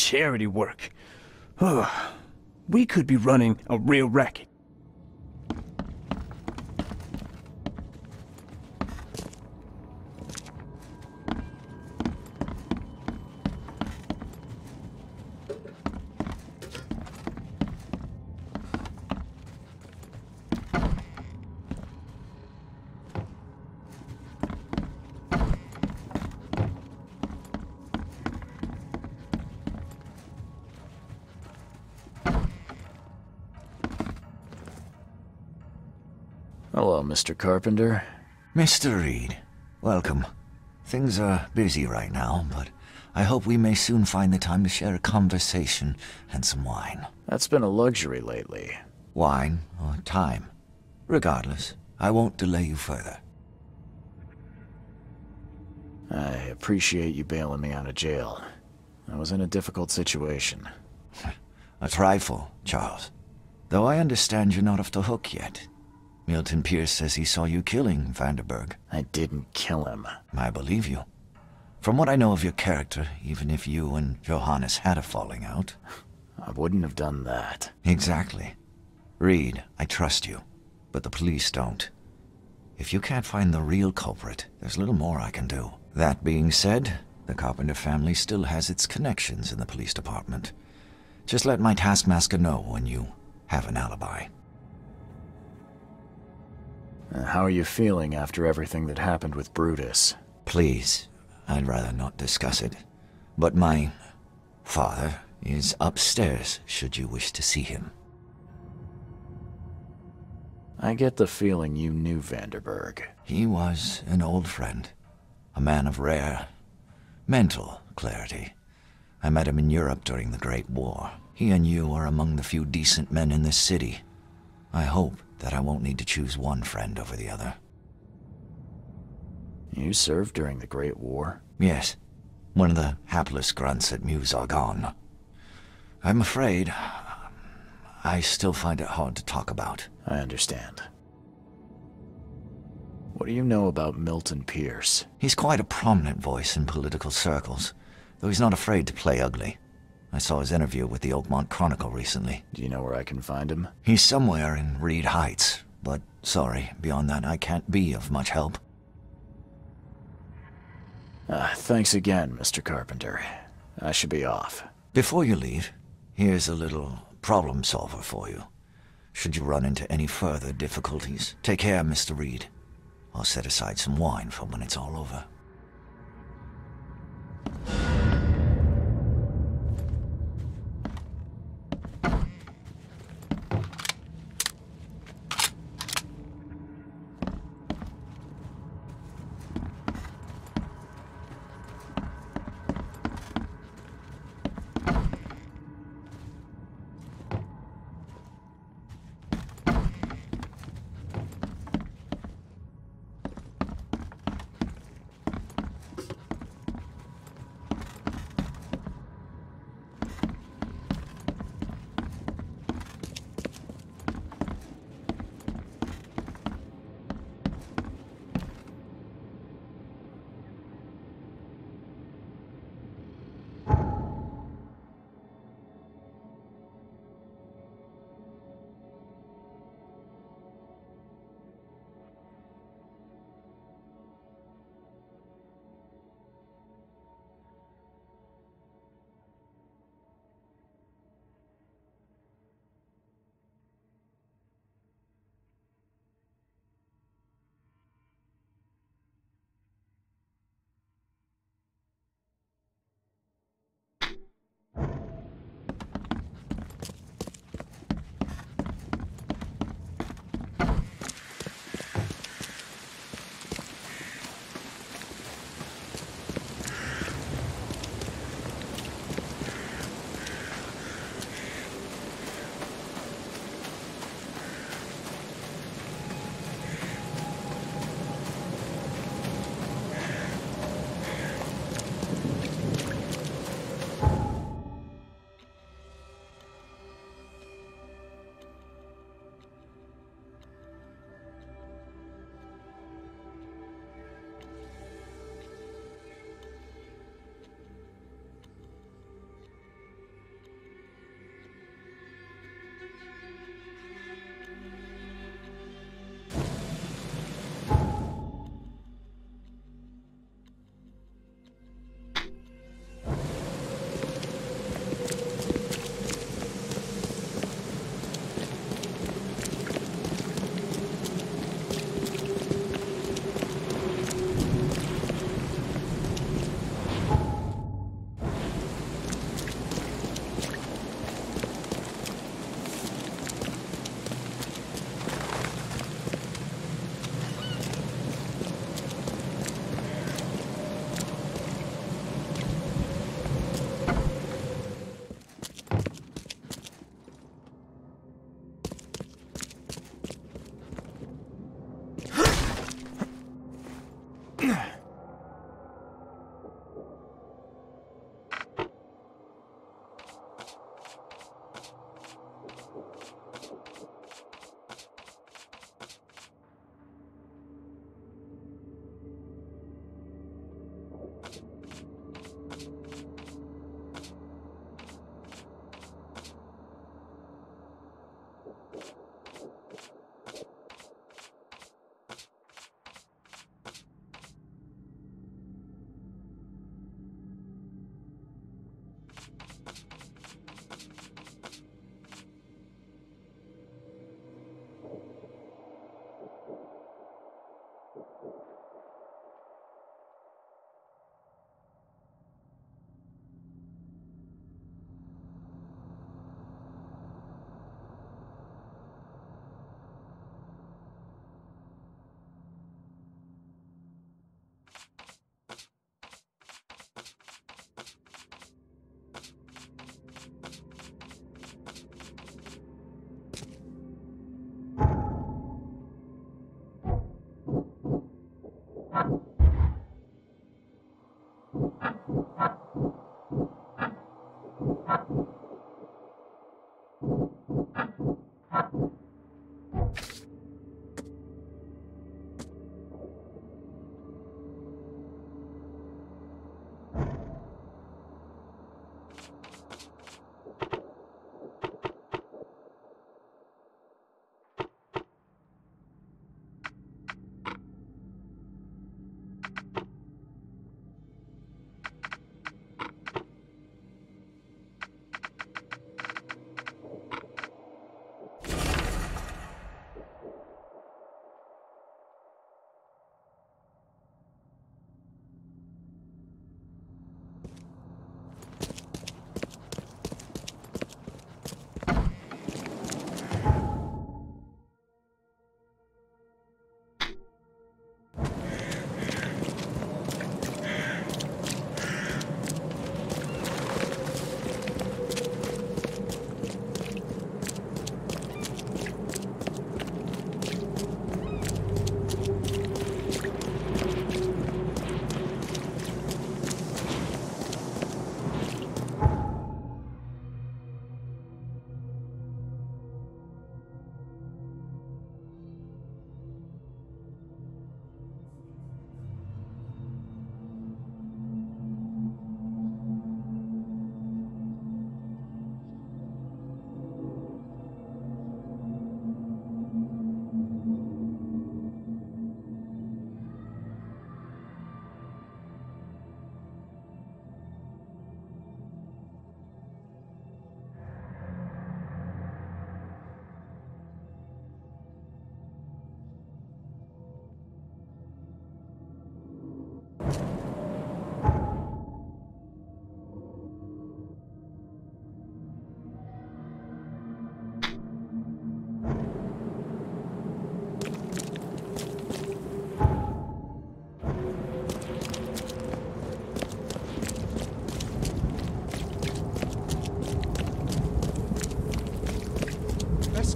charity work. We could be running a real racket. Hello, Mr. Carpenter. Mr. Reed, welcome. Things are busy right now, but I hope we may soon find the time to share a conversation and some wine. That's been a luxury lately. Wine or time. Regardless, I won't delay you further. I appreciate you bailing me out of jail. I was in a difficult situation. A trifle, Charles. Though I understand you're not off the hook yet. Milton Pierce says he saw you killing Vanderberg. I didn't kill him. I believe you. From what I know of your character, even if you and Johannes had a falling out... I wouldn't have done that. Exactly. Reed, I trust you, but the police don't. If you can't find the real culprit, there's little more I can do. That being said, the Carpenter family still has its connections in the police department. Just let my taskmaster know when you have an alibi. How are you feeling after everything that happened with Brutus? Please, I'd rather not discuss it. But my father is upstairs, should you wish to see him. I get the feeling you knew Vanderberg. He was an old friend. A man of rare mental clarity. I met him in Europe during the Great War. He and you are among the few decent men in this city. I hope that I won't need to choose one friend over the other. You served during the Great War? Yes. One of the hapless grunts at Meuse Argonne. I'm afraid I still find it hard to talk about. I understand. What do you know about Milton Pierce? He's quite a prominent voice in political circles, though he's not afraid to play ugly. I saw his interview with the Oakmont Chronicle recently. Do you know where I can find him? He's somewhere in Reed Heights, but sorry, beyond that I can't be of much help. Thanks again, Mr. Carpenter. I should be off. Before you leave, here's a little problem solver for you. Should you run into any further difficulties, take care, Mr. Reed. I'll set aside some wine for when it's all over.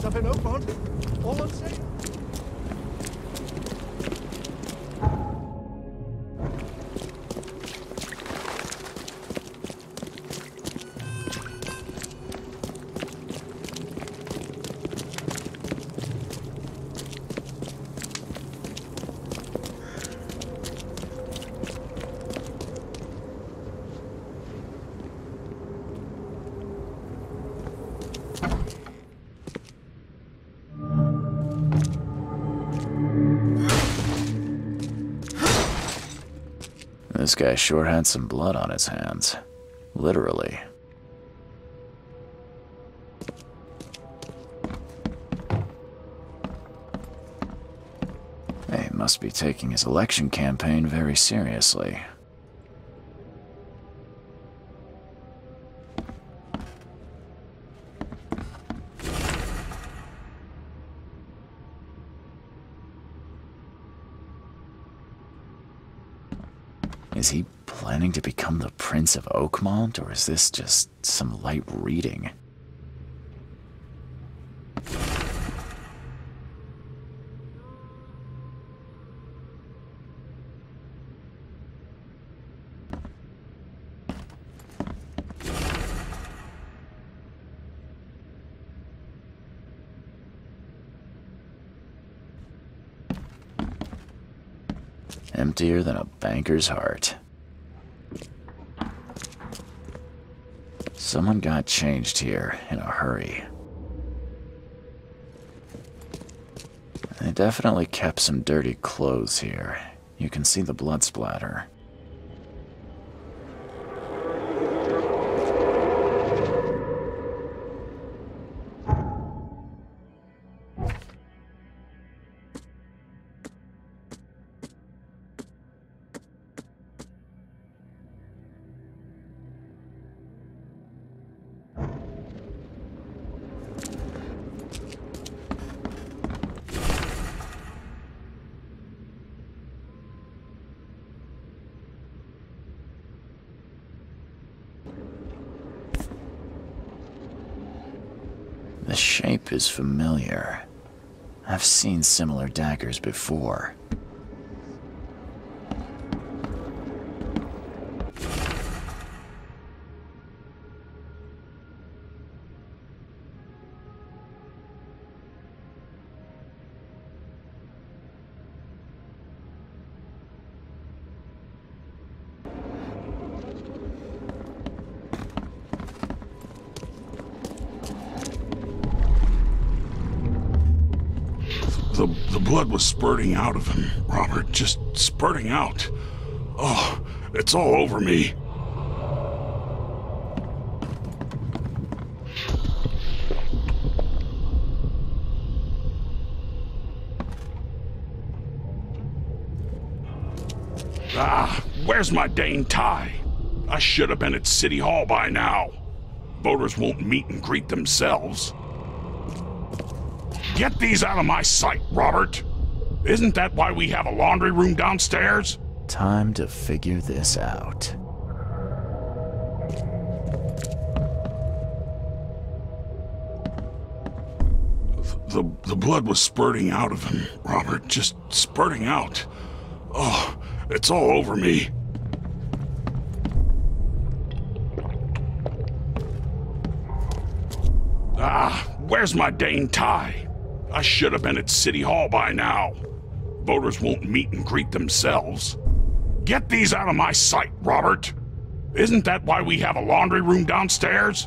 stuff in Oakmont. All on sale. This guy sure had some blood on his hands. Literally. He must be taking his election campaign very seriously. Is he planning to become the Prince of Oakmont, or is this just some light reading? Emptier than a banker's heart. Someone got changed here in a hurry. They definitely kept some dirty clothes here. You can see the blood splatter. The shape is familiar. I've seen similar daggers before. The blood was spurting out of him, Robert. Just spurting out. Oh, it's all over me. Ah, where's my dang tie? I should have been at City Hall by now. Voters won't meet and greet themselves. Get these out of my sight, Robert. Isn't that why we have a laundry room downstairs? Time to figure this out. The blood was spurting out of him, Robert. Just spurting out. Oh, it's all over me. Ah, where's my dang tie? I should have been at City Hall by now. Voters won't meet and greet themselves. Get these out of my sight, Robert. Isn't that why we have a laundry room downstairs?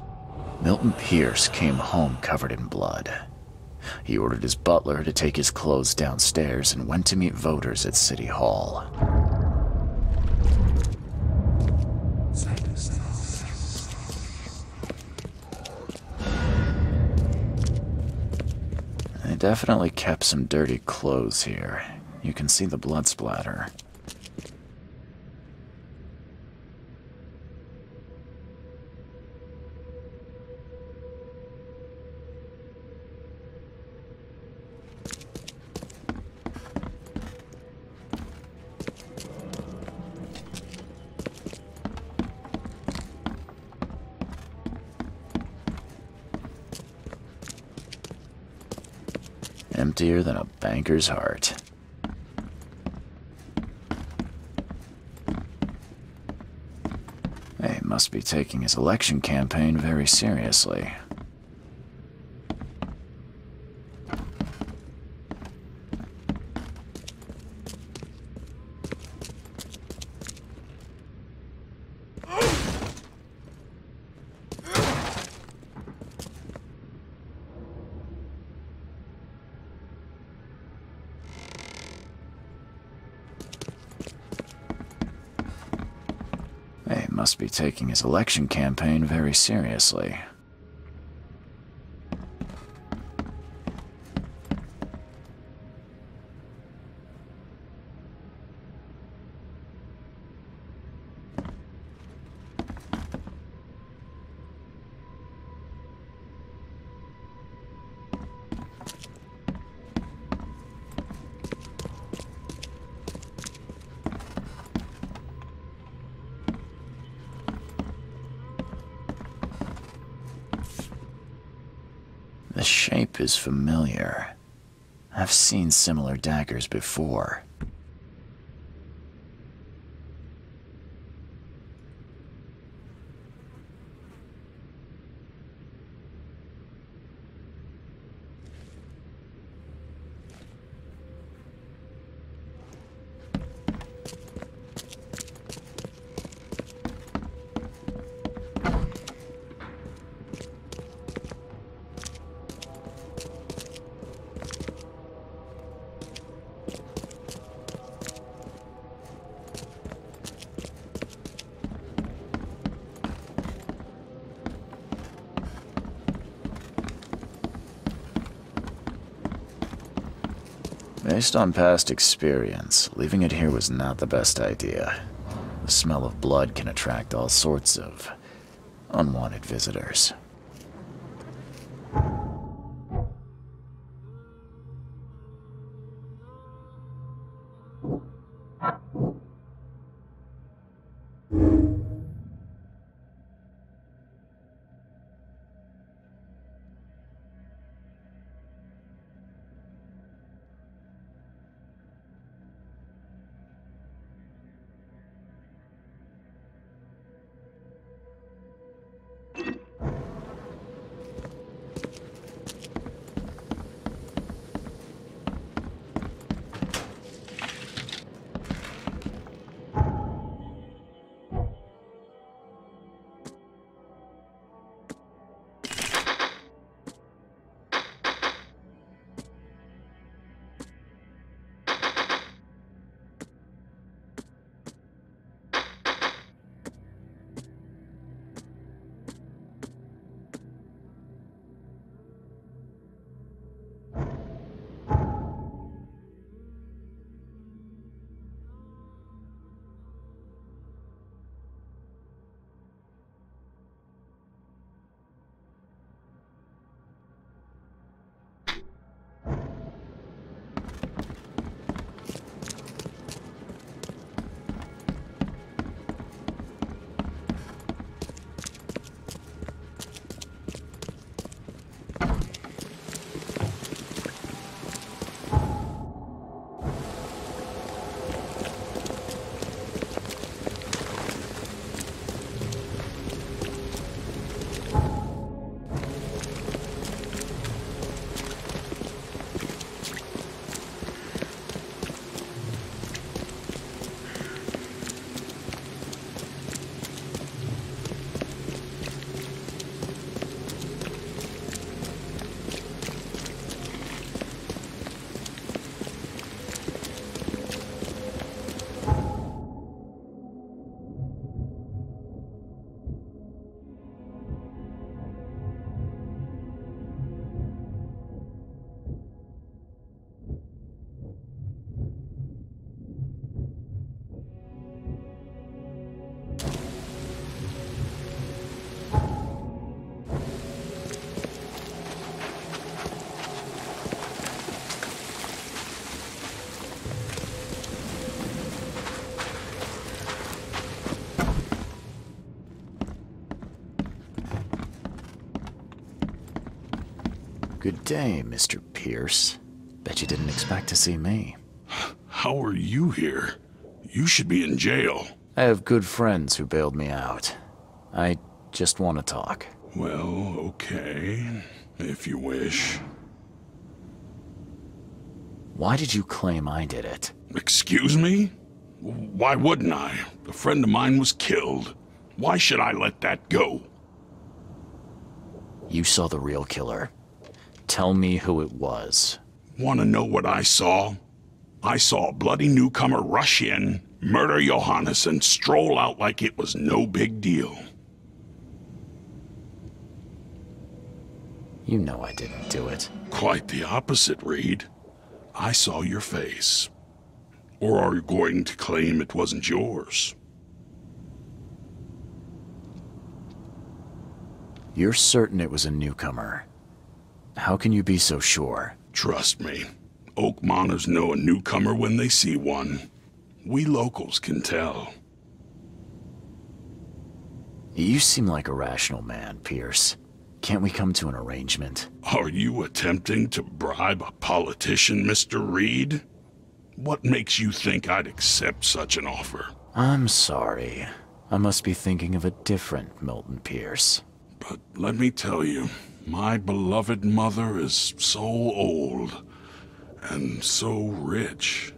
Milton Pierce came home covered in blood. He ordered his butler to take his clothes downstairs and went to meet voters at City Hall. They definitely kept some dirty clothes here. You can see the blood splatter. Emptier than a banker's heart. He must be taking his election campaign very seriously. must be taking his election campaign very seriously. The shape is familiar. I've seen similar daggers before. Based on past experience, leaving it here was not the best idea. The smell of blood can attract all sorts of unwanted visitors. Good day, Mr. Pierce. Bet you didn't expect to see me. How are you here? You should be in jail. I have good friends who bailed me out. I just want to talk. Well, okay, if you wish. Why did you claim I did it? Excuse me? Why wouldn't I? A friend of mine was killed. Why should I let that go? You saw the real killer. Tell me who it was. Want to know what I saw? I saw a bloody newcomer rush in, murder Johannes and stroll out like it was no big deal. You know I didn't do it. Quite the opposite, Reed. I saw your face. Or are you going to claim it wasn't yours? You're certain it was a newcomer. How can you be so sure? Trust me. Oakmoners know a newcomer when they see one. We locals can tell. You seem like a rational man, Pierce. Can't we come to an arrangement? Are you attempting to bribe a politician, Mr. Reed? What makes you think I'd accept such an offer? I'm sorry. I must be thinking of a different Milton Pierce. But let me tell you, my beloved mother is so old and so rich.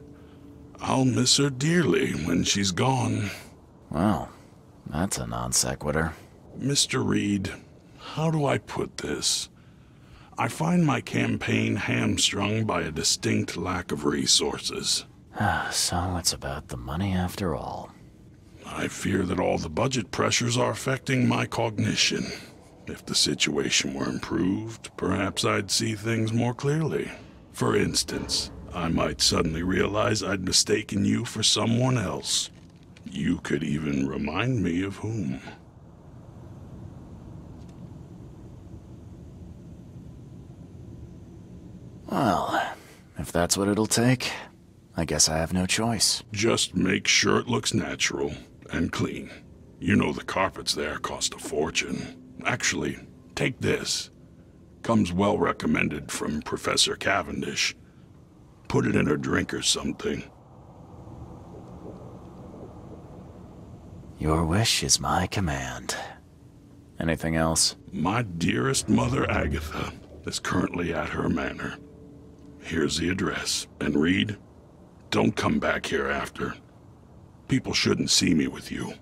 I'll miss her dearly when she's gone. Well, that's a non sequitur. Mr. Reed, how do I put this? I find my campaign hamstrung by a distinct lack of resources. So it's about the money after all. I fear that all the budget pressures are affecting my cognition. If the situation were improved, perhaps I'd see things more clearly. For instance, I might suddenly realize I'd mistaken you for someone else. You could even remind me of whom. Well, if that's what it'll take, I guess I have no choice. Just make sure it looks natural and clean. You know the carpets there cost a fortune. Actually, take this. Comes well recommended from Professor Cavendish. Put it in a drink or something. Your wish is my command. Anything else? My dearest mother, Agatha, is currently at her manor. Here's the address. And Reed, don't come back here after. People shouldn't see me with you.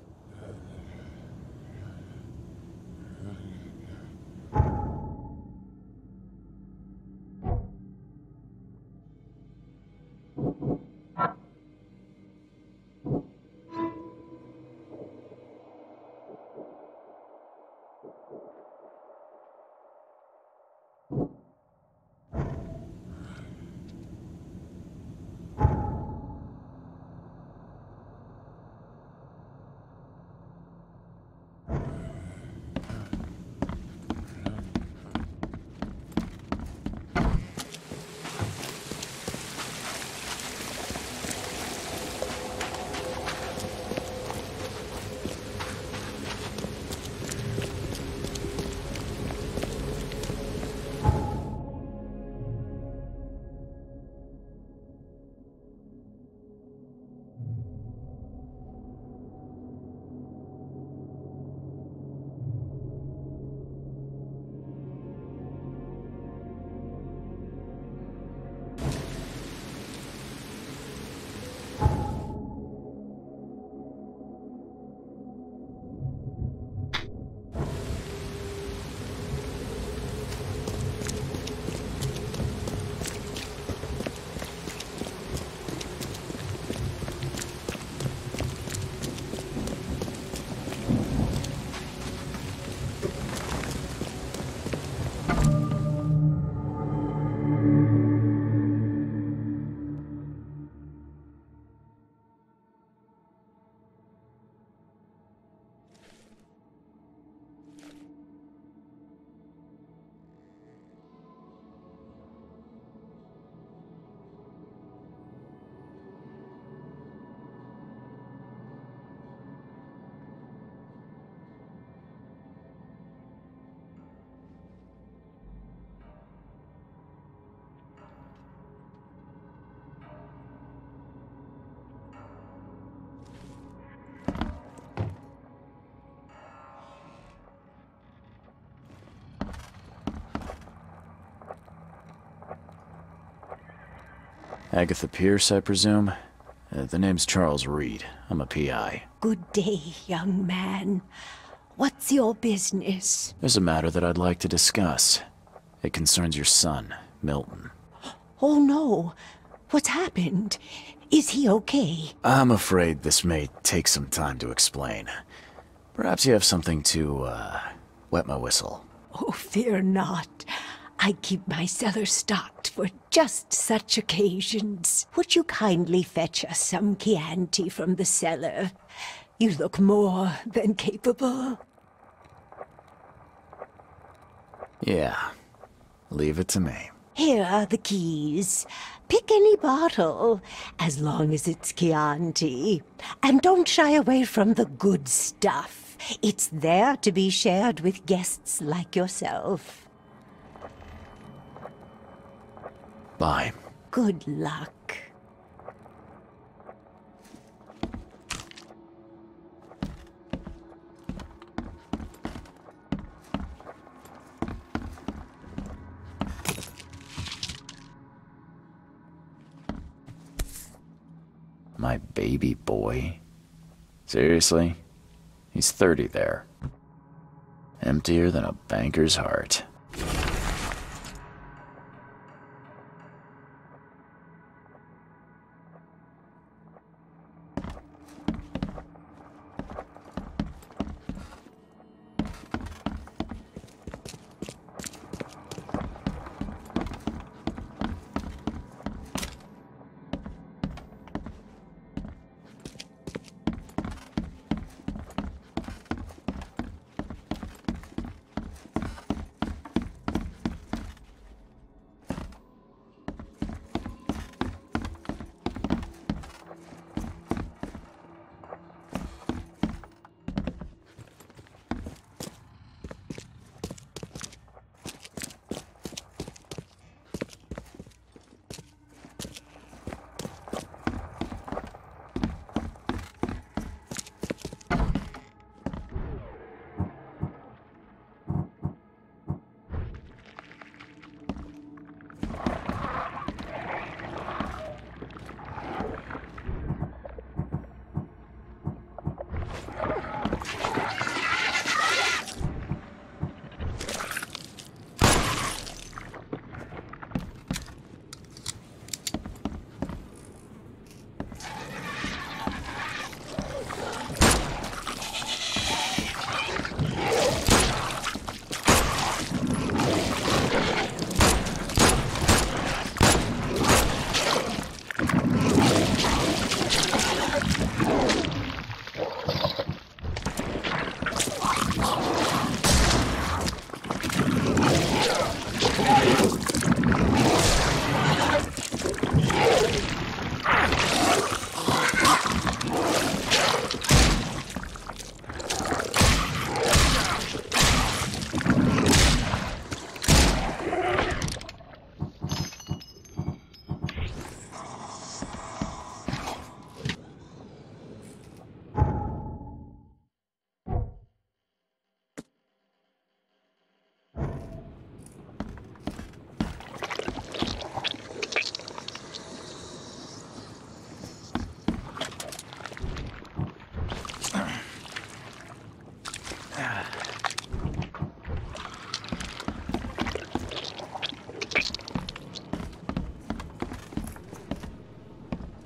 Agatha Pierce, I presume? The name's Charles Reed. I'm a PI. Good day, young man. What's your business? There's a matter that I'd like to discuss. It concerns your son, Milton. Oh, no. What's happened? Is he okay? I'm afraid this may take some time to explain. Perhaps you have something to, wet my whistle. Oh, fear not. I keep my cellar stocked for just such occasions. Would you kindly fetch us some Chianti from the cellar? You look more than capable. Yeah. Leave it to me. Here are the keys. Pick any bottle, as long as it's Chianti. And don't shy away from the good stuff. It's there to be shared with guests like yourself. Bye. Good luck. My baby boy? Seriously? He's 30 there. Emptier than a banker's heart.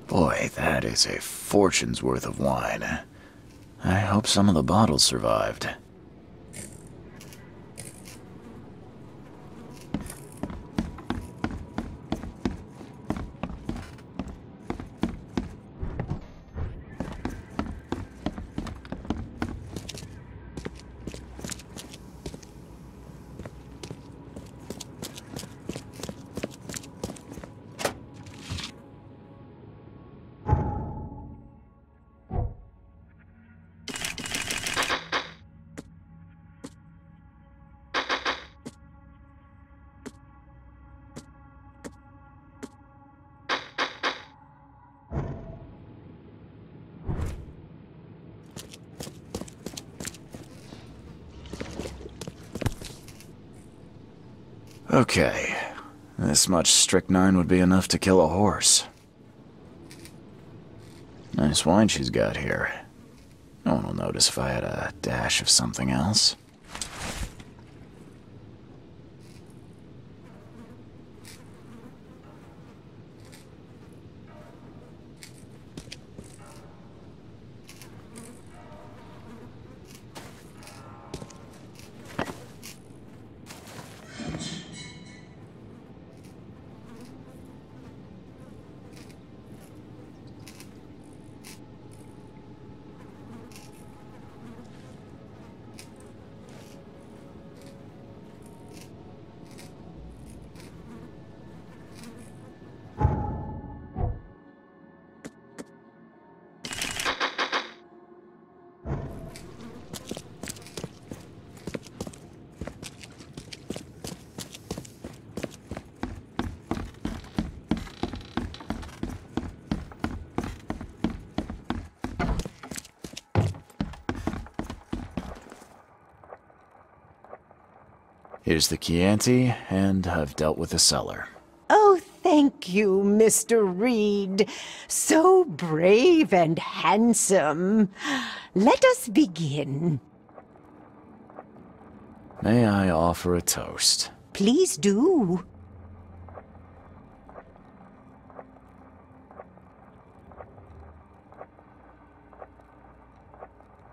Boy, that is a fortune's worth of wine. I hope some of the bottles survived. Okay, this much strychnine would be enough to kill a horse. Nice wine she's got here. No one will notice if I had a dash of something else. Here's the Chianti, and I've dealt with the cellar. Oh, thank you, Mr. Reed. So brave and handsome. Let us begin. May I offer a toast? Please do.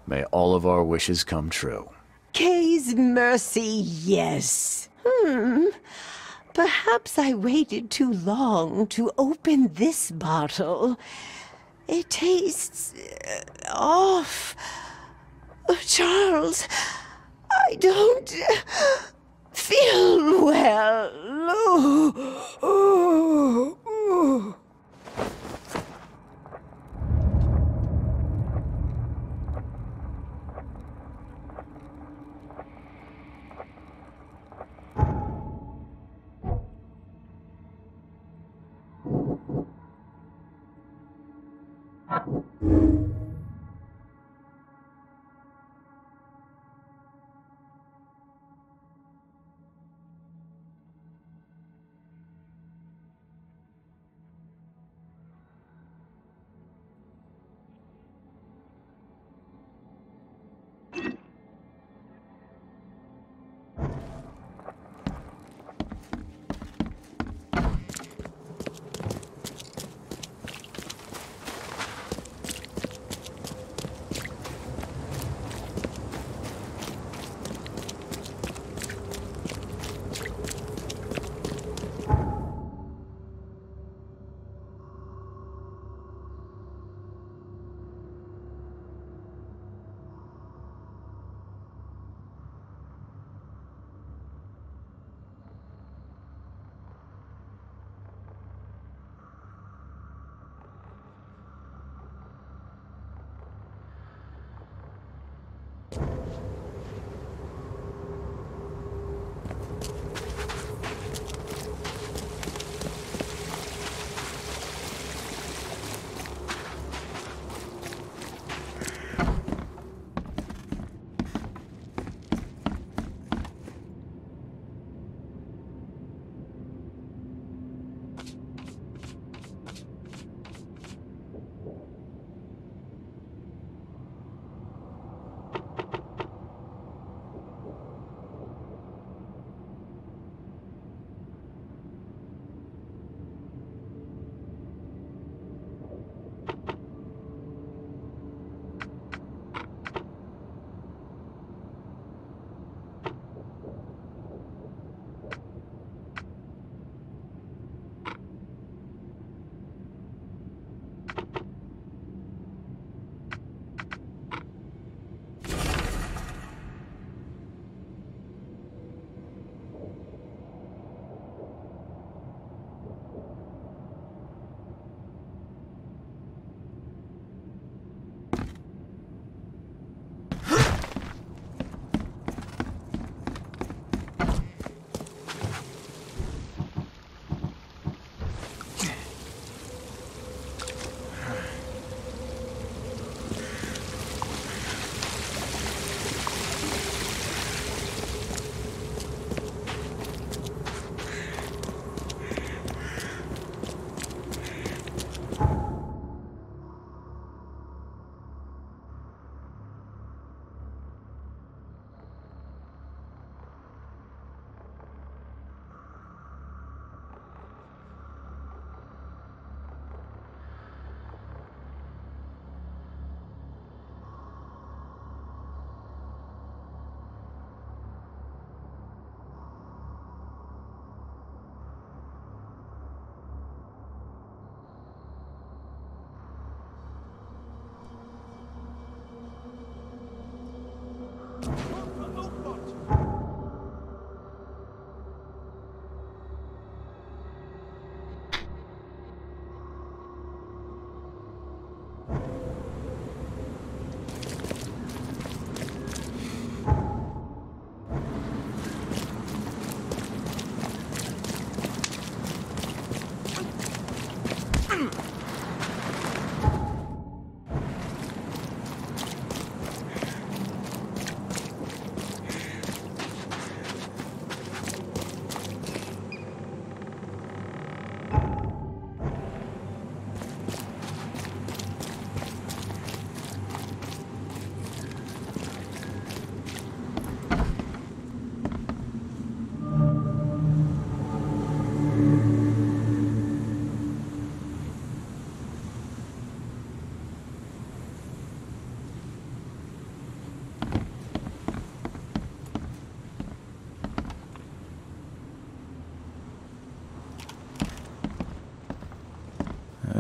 May all of our wishes come true. Kay's mercy, yes. Perhaps I waited too long to open this bottle. It tastes off. Charles, I don't feel well.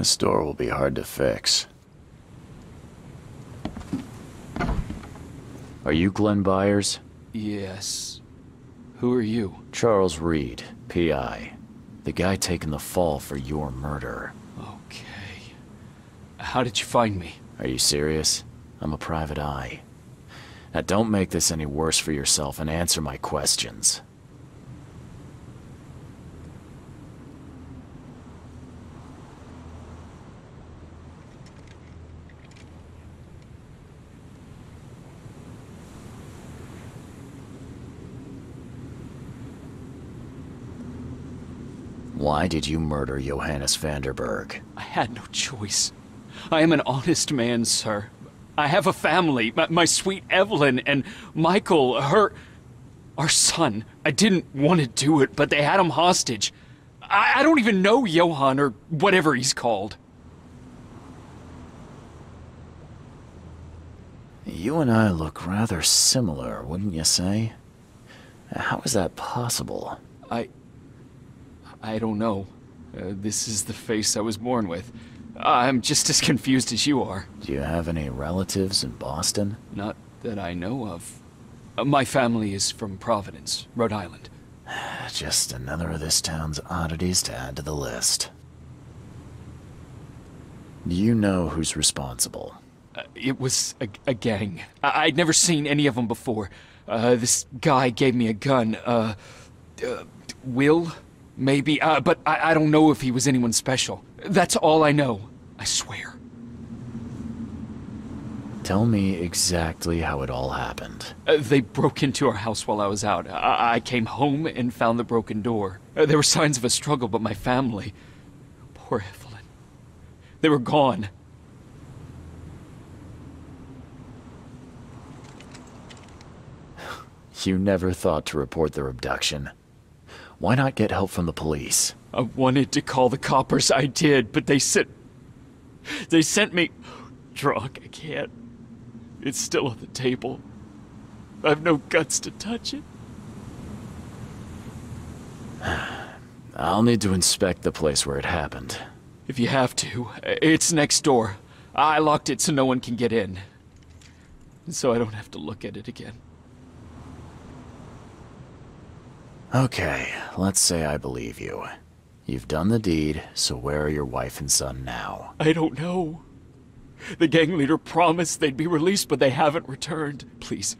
This door will be hard to fix. Are you Glenn Byers? Yes. Who are you? Charles Reed, P.I. The guy taking the fall for your murder. Okay. How did you find me? Are you serious? I'm a private eye. Now don't make this any worse for yourself and answer my questions. Why did you murder Johannes Vanderberg? I had no choice. I am an honest man, sir. I have a family. My sweet Evelyn and Michael, our son. I didn't want to do it, but they had him hostage. I don't even know Johann or whatever he's called. You and I look rather similar, wouldn't you say? How is that possible? I don't know. This is the face I was born with. I'm just as confused as you are. Do you have any relatives in Boston? Not that I know of. My family is from Providence, Rhode Island. Just another of this town's oddities to add to the list. Do you know who's responsible? It was a gang. I'd never seen any of them before. This guy gave me a gun. Will? Maybe, but I don't know if he was anyone special. That's all I know, I swear. Tell me exactly how it all happened. They broke into our house while I was out. I came home and found the broken door. There were signs of a struggle, but my family... Poor Evelyn. They were gone. You never thought to report their abduction. Why not get help from the police? I wanted to call the coppers, I did, but they sent me... Drunk, I can't. It's still on the table. I've no guts to touch it. I'll need to inspect the place where it happened. If you have to, it's next door. I locked it so no one can get in. So I don't have to look at it again. Okay, let's say I believe you. You've done the deed, so where are your wife and son now? I don't know. The gang leader promised they'd be released, but they haven't returned. Please,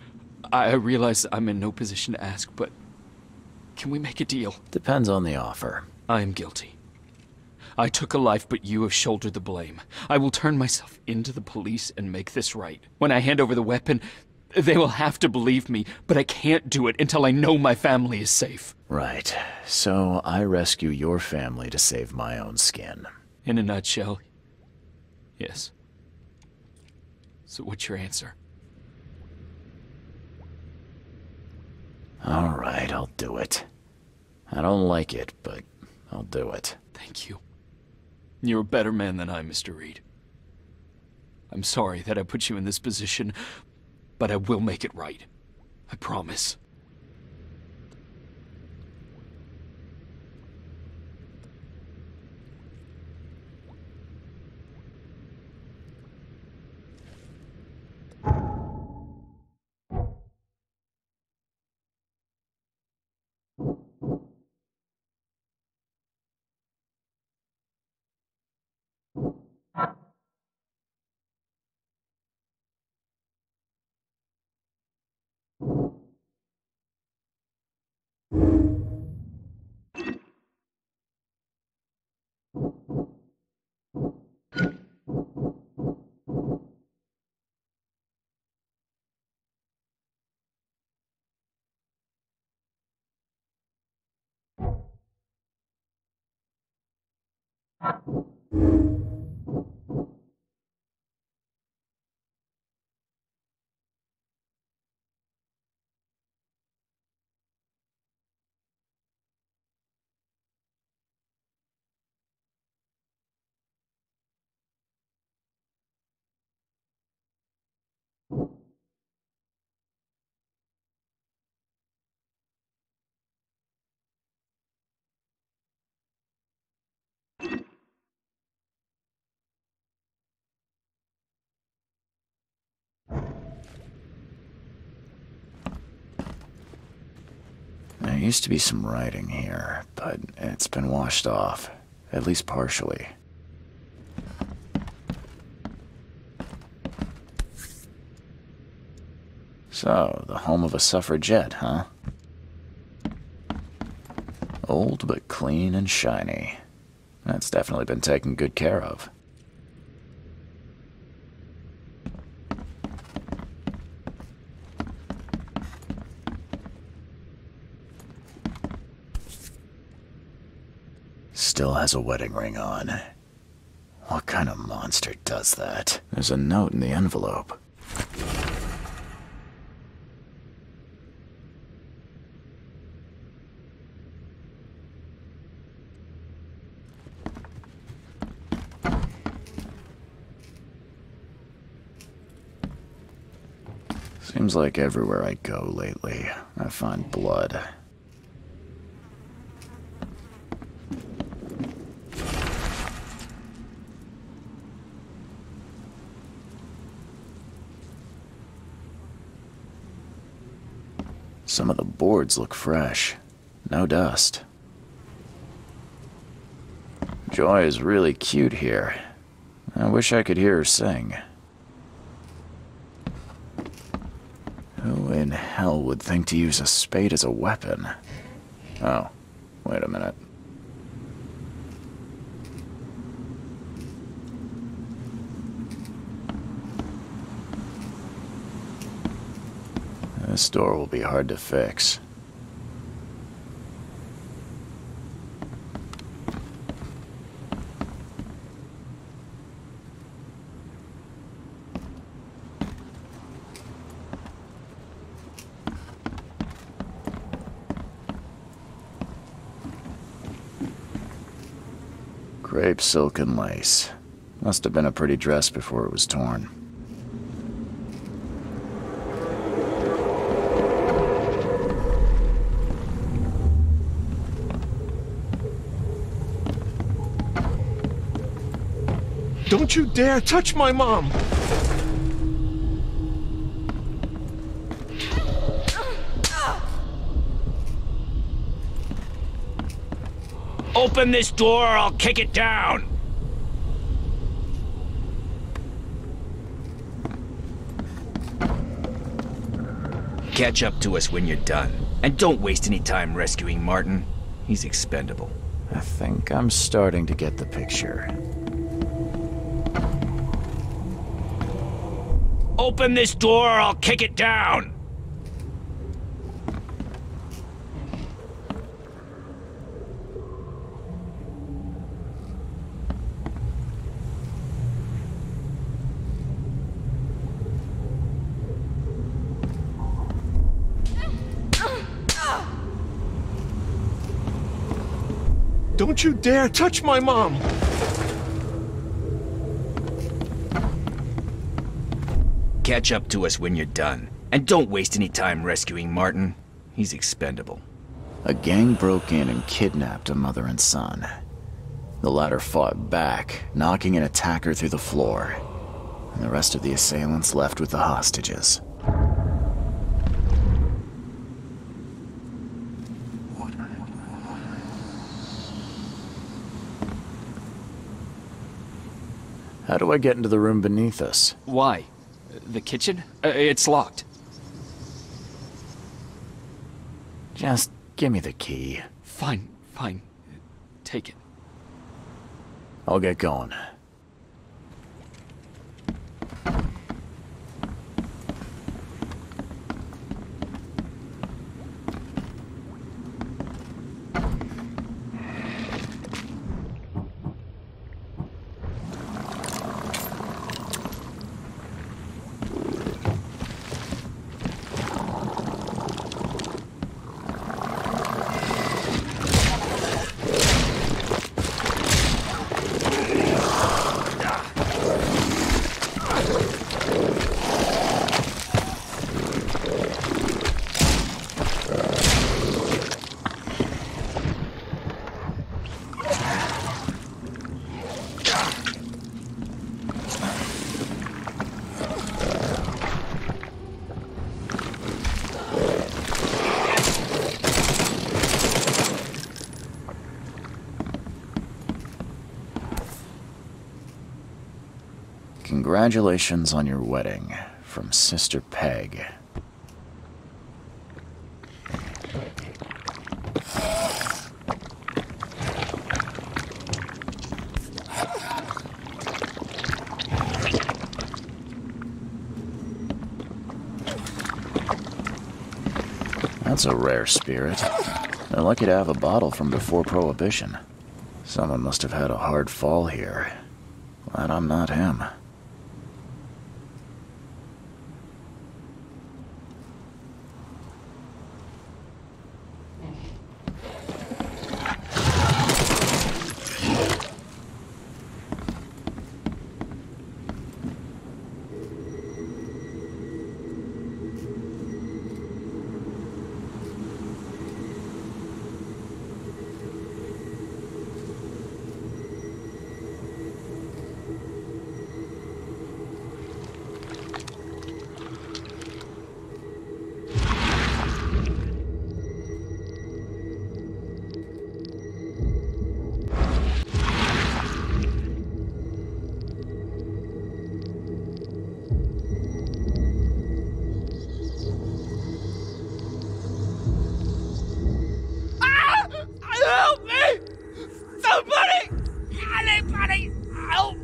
I realize I'm in no position to ask, but can we make a deal? Depends on the offer. I am guilty. I took a life, but you have shouldered the blame. I will turn myself into the police and make this right. When I hand over the weapon, they will have to believe me, but I can't do it until I know my family is safe. Right. So I rescue your family to save my own skin. In a nutshell, yes. So what's your answer? All right, I'll do it. I don't like it, but I'll do it. Thank you. You're a better man than I, Mr. Reed. I'm sorry that I put you in this position, but I will make it right. I promise. There used to be some writing here, but it's been washed off, at least partially. So, the home of a suffragette, huh? Old but clean and shiny. That's definitely been taken good care of. Still has a wedding ring on. What kind of monster does that? There's a note in the envelope. Seems like everywhere I go lately, I find blood. Some of the boards look fresh. No dust. Joy is really cute here. I wish I could hear her sing. Who in hell would think to use a spade as a weapon? Oh, wait a minute. This door will be hard to fix. Crepe silk and lace. Must have been a pretty dress before it was torn. Don't you dare touch my mom! Open this door or I'll kick it down! Catch up to us when you're done. And don't waste any time rescuing Martin. He's expendable. I think I'm starting to get the picture. Open this door or I'll kick it down! Don't you dare touch my mom! Catch up to us when you're done. And don't waste any time rescuing Martin. He's expendable. A gang broke in and kidnapped a mother and son. The latter fought back, knocking an attacker through the floor. And the rest of the assailants left with the hostages. How do I get into the room beneath us? Why? The kitchen? It's locked. Just give me the key. Fine, fine. Take it. I'll get going. Congratulations on your wedding, from Sister Peg. That's a rare spirit. They're lucky to have a bottle from before Prohibition. Someone must have had a hard fall here. Glad I'm not him. Help me! Somebody! Anybody! Help!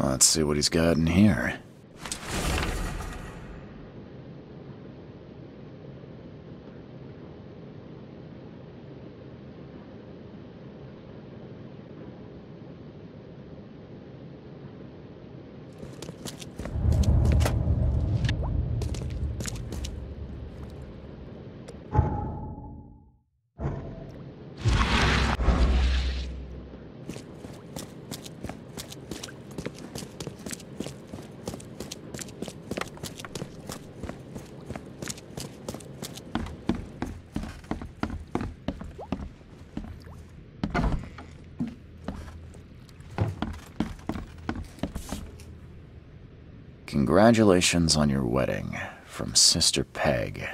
Let's see what he's got in here. Congratulations on your wedding, from Sister Peg.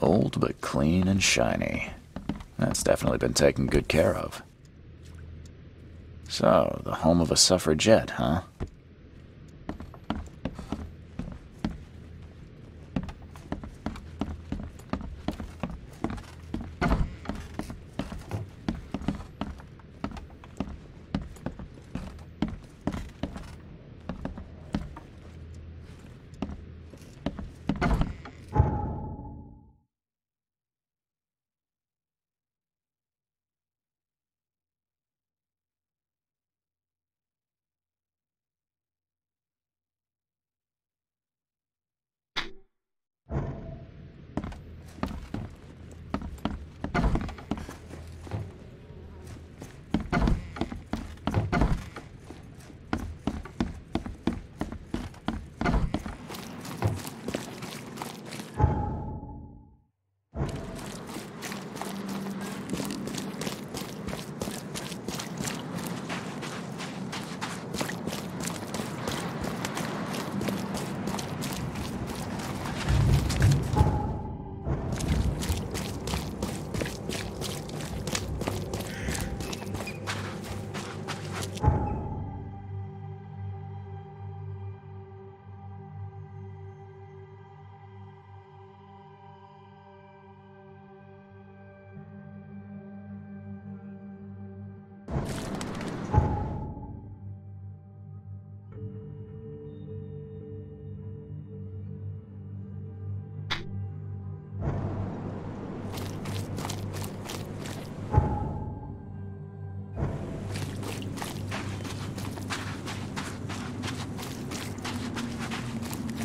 Old but clean and shiny. That's definitely been taken good care of. So, the home of a suffragette, huh?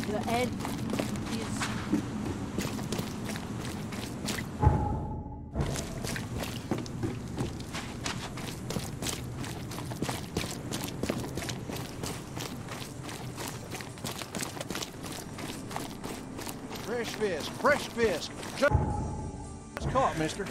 The end is... Fresh fish. Just caught, mister.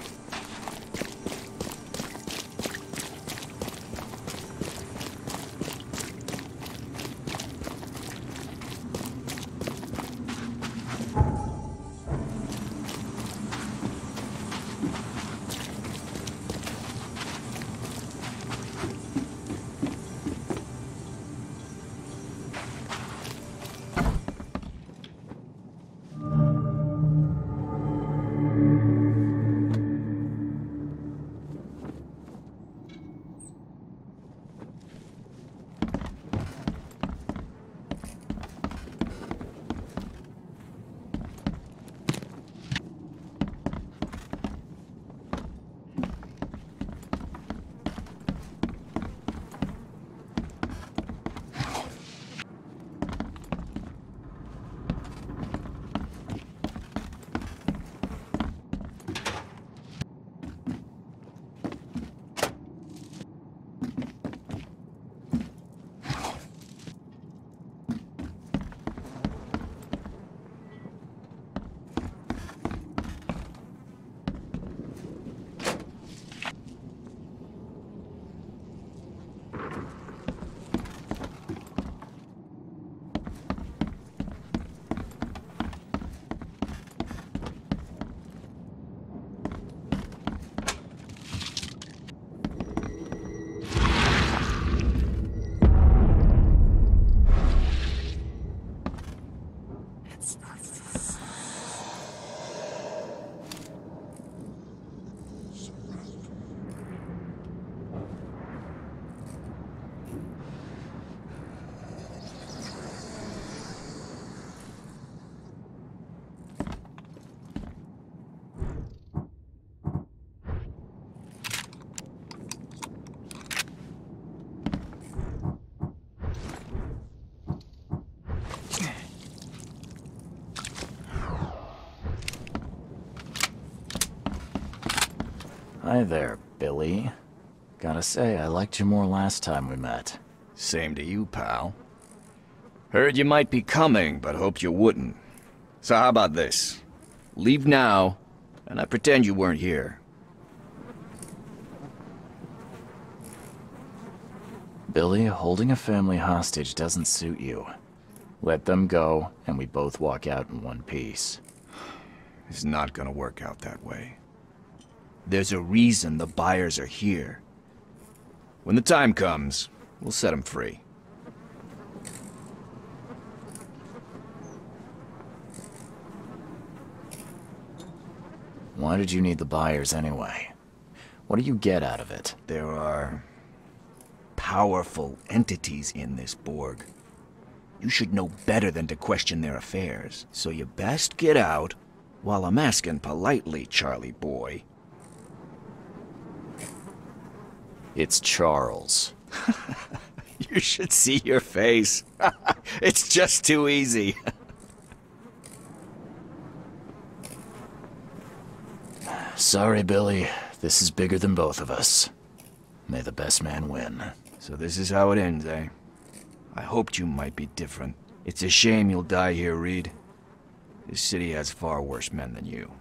Hi there, Billy. Gotta say, I liked you more last time we met. Same to you, pal. Heard you might be coming, but hoped you wouldn't. So how about this? Leave now, and I pretend you weren't here. Billy, holding a family hostage doesn't suit you. Let them go, and we both walk out in one piece. It's not gonna work out that way. There's a reason the buyers are here. When the time comes, we'll set them free. Why did you need the buyers anyway? What do you get out of it? There are powerful entities in this Borg. You should know better than to question their affairs, so you best get out while I'm asking politely, Charlie boy. It's Charles. You should see your face. It's just too easy. Sorry, Billy. This is bigger than both of us. May the best man win. So this is how it ends, eh? I hoped you might be different. It's a shame you'll die here, Reed. This city has far worse men than you.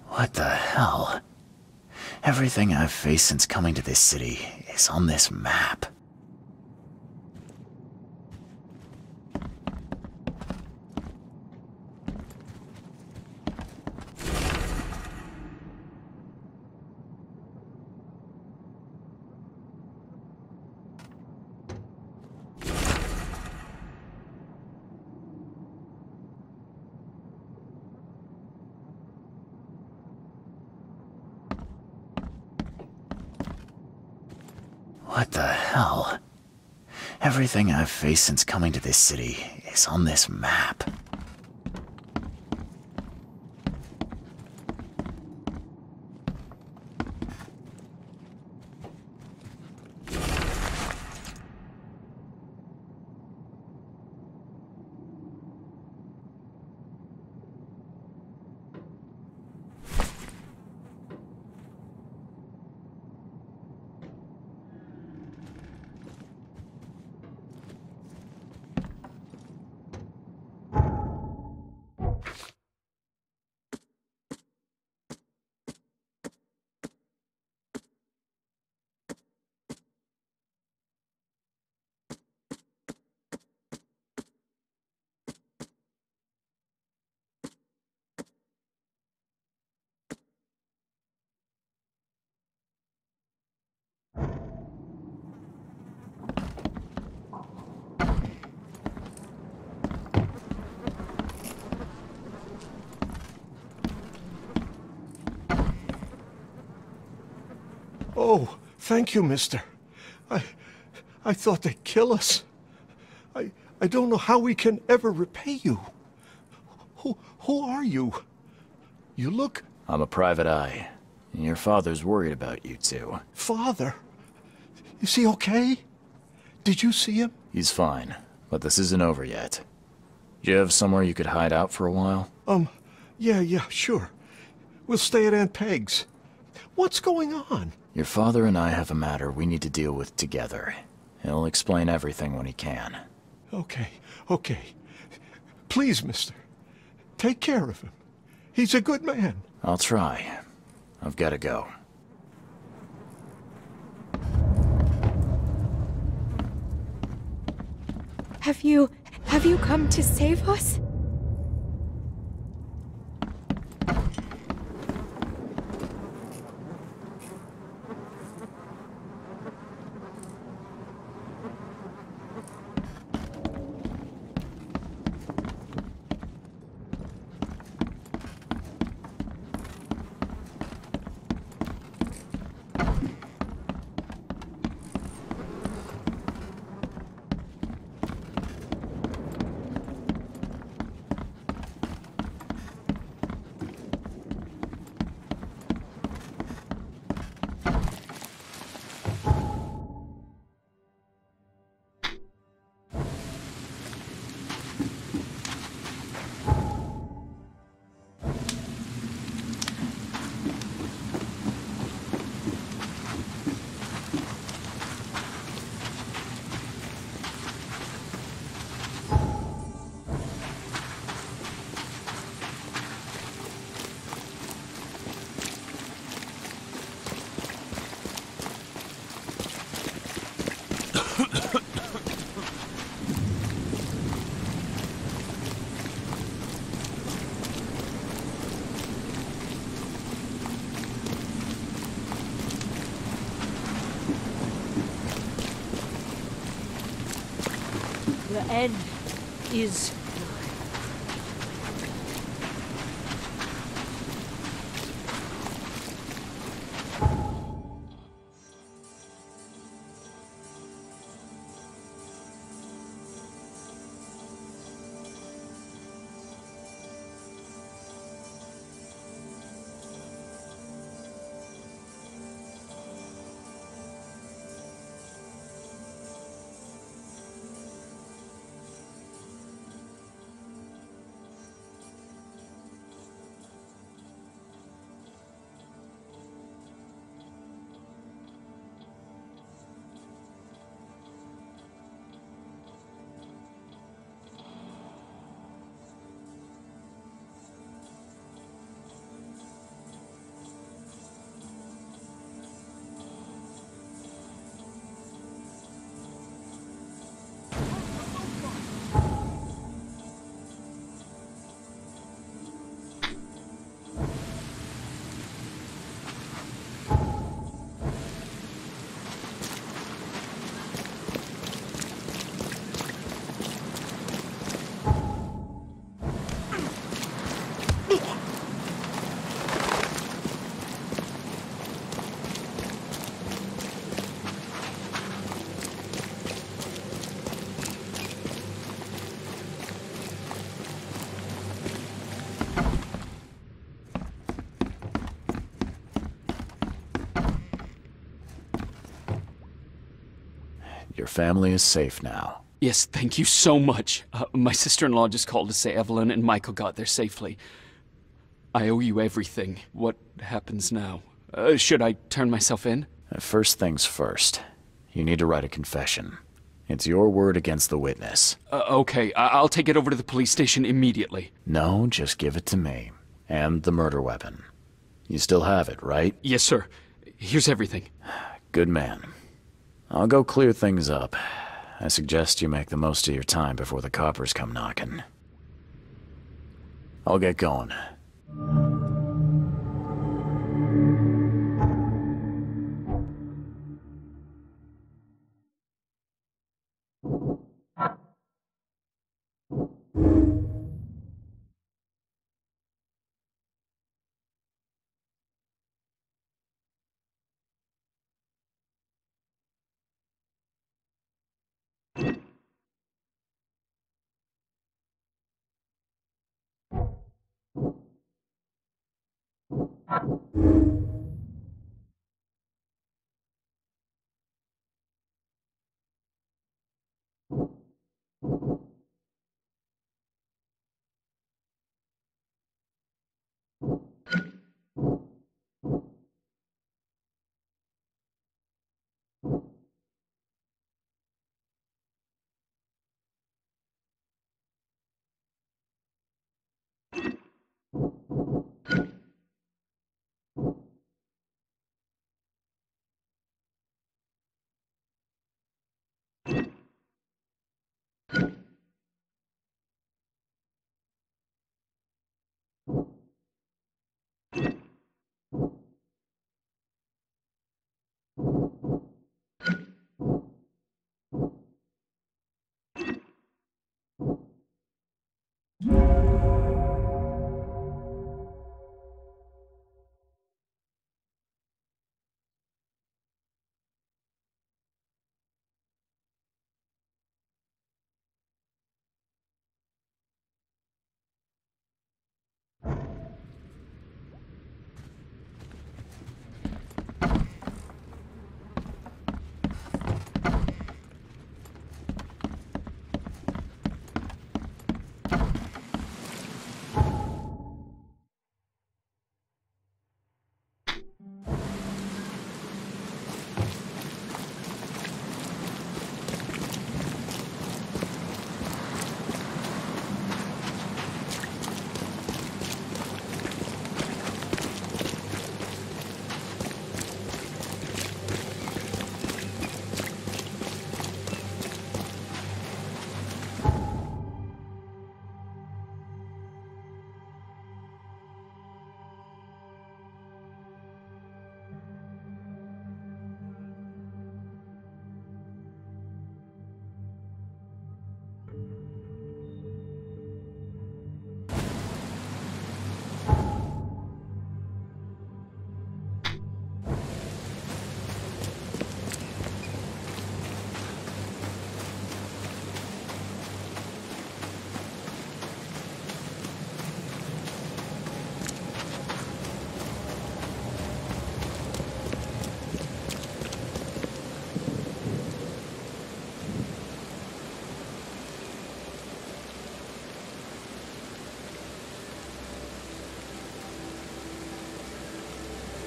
What the hell? Everything I've faced since coming to this city is on this map. What the hell? Everything I've faced since coming to this city is on this map. Oh, thank you, mister. I thought they'd kill us. I don't know how we can ever repay you. Who are you? You look... I'm a private eye. Your father's worried about you two. Father? Is he okay? Did you see him? He's fine, but this isn't over yet. Do you have somewhere you could hide out for a while? Yeah, sure. We'll stay at Aunt Peg's. What's going on? Your father and I have a matter we need to deal with together. He'll explain everything when he can. Okay. Please, mister. Take care of him. He's a good man. I'll try. I've got to go. Have you come to save us? The end is Your family is safe now. Yes, thank you so much. My sister-in-law just called to say Evelyn and Michael got there safely. I owe you everything. What happens now? Should I turn myself in? First things first. You need to write a confession. It's your word against the witness. Okay, I'll take it over to the police station immediately. No, just give it to me. And the murder weapon. You still have it, right? Yes, sir. Here's everything. Good man. I'll go clear things up. I suggest you make the most of your time before the coppers come knocking. I'll get going.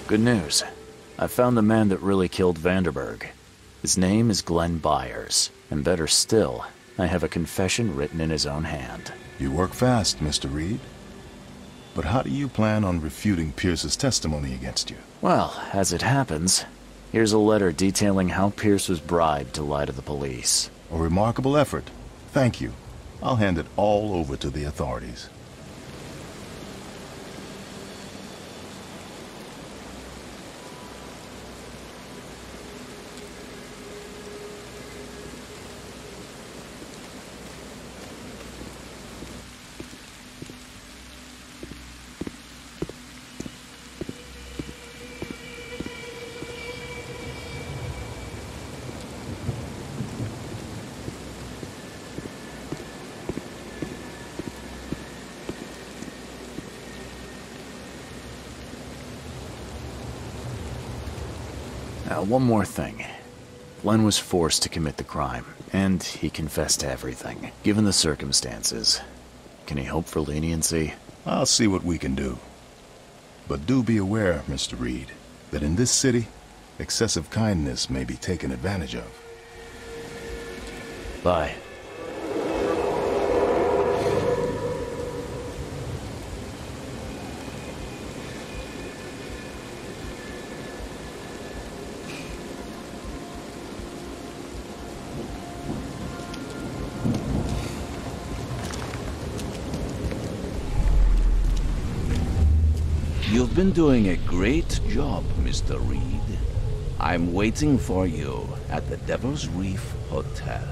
Good news. I found the man that really killed Vanderberg. His name is Glenn Byers, and better still, I have a confession written in his own hand. You work fast, Mr. Reed. But how do you plan on refuting Pierce's testimony against you? Well, as it happens, here's a letter detailing how Pierce was bribed to lie to the police. A remarkable effort. Thank you. I'll hand it all over to the authorities. Now, one more thing. Glenn was forced to commit the crime, and he confessed to everything. Given the circumstances, can he hope for leniency? I'll see what we can do. But do be aware, Mr. Reed, that in this city, excessive kindness may be taken advantage of. Bye. You've been doing a great job, Mr. Reed. I'm waiting for you at the Devil's Reef Hotel.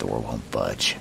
door won't budge.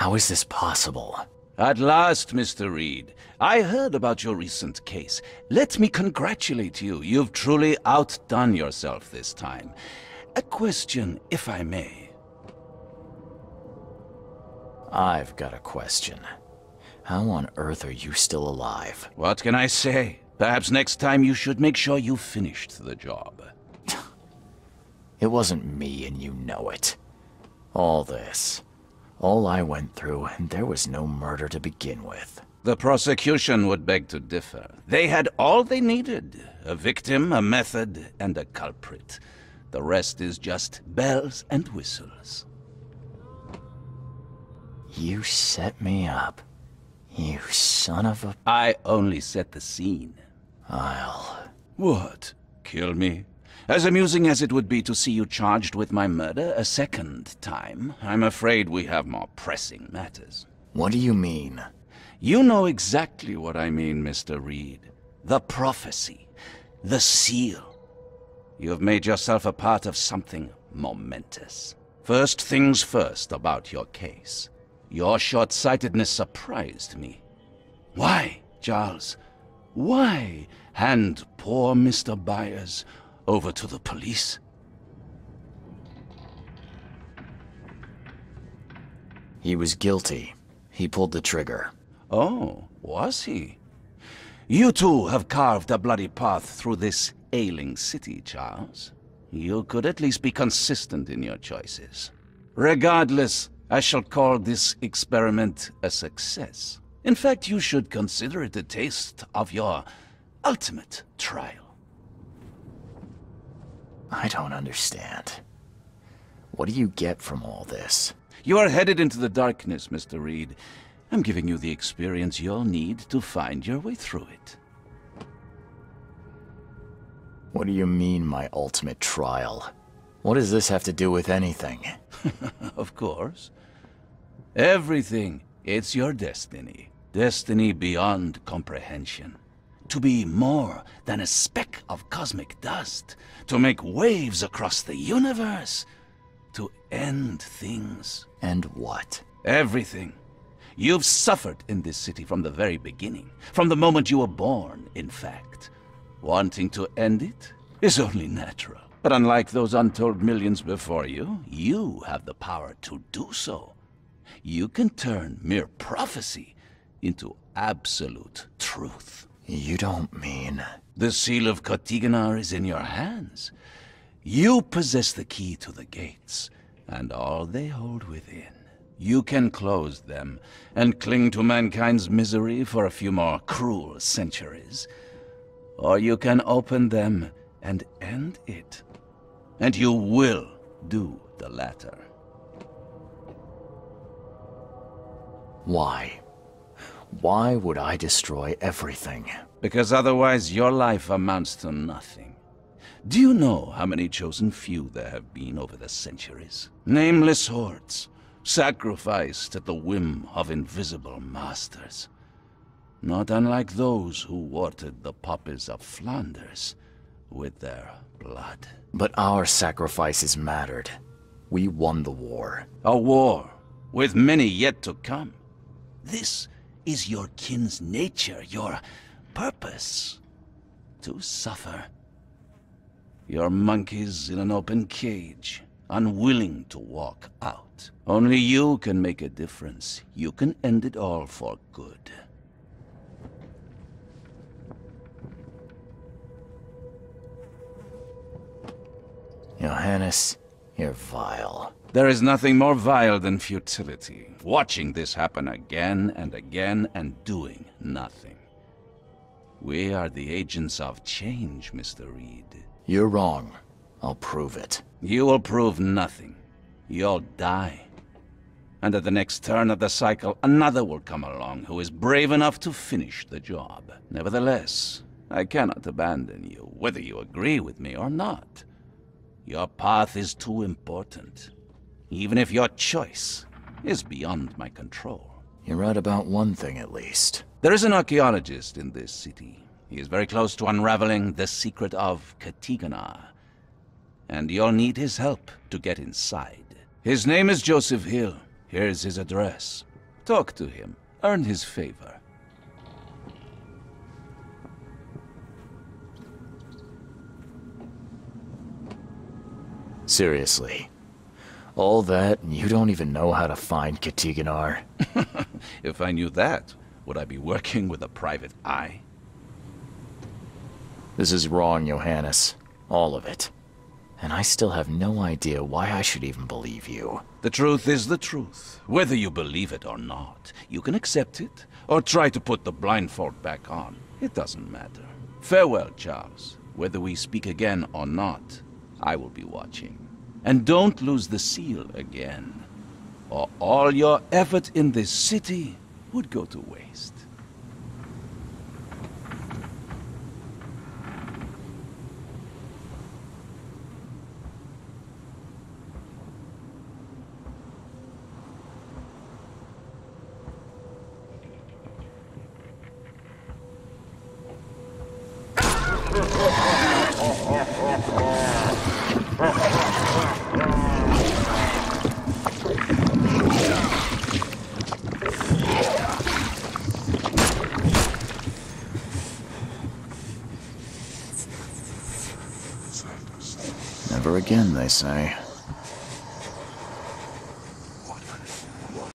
How is this possible? At last, Mr. Reed. I heard about your recent case. Let me congratulate you. You've truly outdone yourself this time. A question, if I may. I've got a question. How on earth are you still alive? What can I say? Perhaps next time you should make sure you finished the job. It wasn't me, and you know it. All I went through, and there was no murder to begin with. The prosecution would beg to differ. They had all they needed. A victim, a method, and a culprit. The rest is just bells and whistles. You set me up. You son of a... I only set the scene. I'll... What? Kill me? As amusing as it would be to see you charged with my murder a second time, I'm afraid we have more pressing matters. What do you mean? You know exactly what I mean, Mr. Reed. The prophecy. The seal. You have made yourself a part of something momentous. First things first about your case. Your short-sightedness surprised me. Why, Charles? Why hand poor Mr. Byers over to the police? He was guilty. He pulled the trigger. Oh, was he? You too have carved a bloody path through this ailing city, Charles. You could at least be consistent in your choices. Regardless, I shall call this experiment a success. In fact, you should consider it a taste of your ultimate trial. I don't understand. What do you get from all this? You are headed into the darkness, Mr. Reed. I'm giving you the experience you'll need to find your way through it. What do you mean, my ultimate trial? What does this have to do with anything? Of course. Everything. It's your destiny. Destiny beyond comprehension. To be more than a speck of cosmic dust. To make waves across the universe. To end things. And what? Everything. You've suffered in this city from the very beginning. From the moment you were born, in fact. Wanting to end it is only natural. But unlike those untold millions before you, you have the power to do so. You can turn mere prophecy into absolute truth. You don't mean... The seal of Kotiganar is in your hands. You possess the key to the gates, and all they hold within. You can close them and cling to mankind's misery for a few more cruel centuries. Or you can open them and end it. And you will do the latter. Why? Why would I destroy everything? Because otherwise your life amounts to nothing. Do you know how many chosen few there have been over the centuries? Nameless hordes, sacrificed at the whim of invisible masters. Not unlike those who watered the poppies of Flanders with their blood. But our sacrifices mattered. We won the war. A war, with many yet to come. This is your kin's nature, your purpose. To suffer. You're monkeys in an open cage, unwilling to walk out. Only you can make a difference. You can end it all for good. Johannes, you're vile. There is nothing more vile than futility. Watching this happen again and again and doing nothing. We are the agents of change, Mr. Reed. You're wrong. I'll prove it. You will prove nothing. You'll die. And at the next turn of the cycle, another will come along who is brave enough to finish the job. Nevertheless, I cannot abandon you, whether you agree with me or not. Your path is too important, even if your choice is beyond my control. You're right about one thing, at least. There is an archaeologist in this city. He is very close to unraveling the secret of Kotiganar, and you'll need his help to get inside. His name is Joseph Hill. Here's his address. Talk to him. Earn his favor. Seriously. All that, and you don't even know how to find Kotiganar? If I knew that, would I be working with a private eye? This is wrong, Johannes. All of it. And I still have no idea why I should even believe you. The truth is the truth. Whether you believe it or not, you can accept it, or try to put the blindfold back on. It doesn't matter. Farewell, Charles. Whether we speak again or not, I will be watching. And don't lose the seal again, or all your effort in this city would go to waste. Never again, they say.